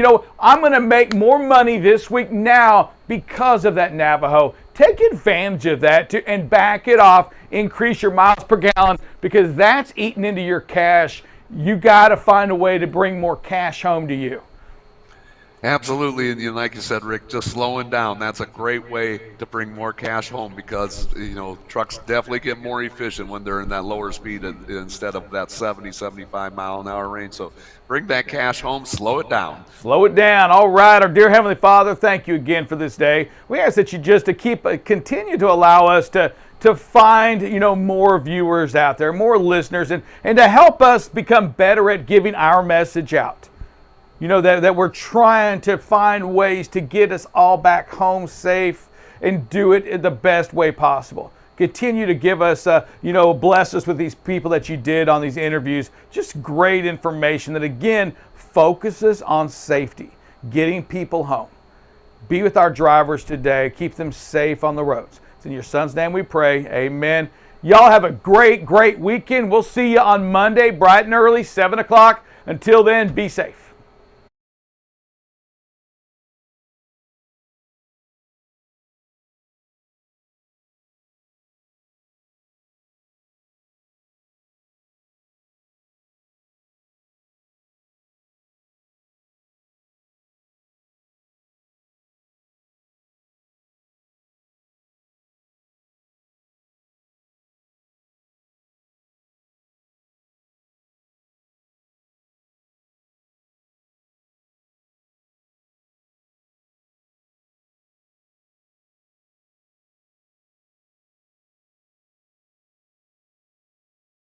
I'm going to make more money this week now because of that Navajo. Take advantage of that and back it off. Increase your miles per gallon, because that's eating into your cash. You got to find a way to bring more cash home to you. Absolutely, and like you said, Rick, just slowing down, that's a great way to bring more cash home, because trucks definitely get more efficient when they're in that lower speed instead of that 70, 75 mile an hour range. So bring that cash home, slow it down. Slow it down. All right, our dear Heavenly Father, thank you again for this day. We ask that you just continue to allow us to find more viewers out there, more listeners, and to help us become better at giving our message out. That we're trying to find ways to get us all back home safe and do it in the best way possible. Continue to give us, bless us with these people that you did on these interviews. Just great information that, again, focuses on safety, getting people home. Be with our drivers today. Keep them safe on the roads. It's in your son's name we pray. Amen. Y'all have a great, great weekend. We'll see you on Monday, bright and early, 7 o'clock. Until then, be safe.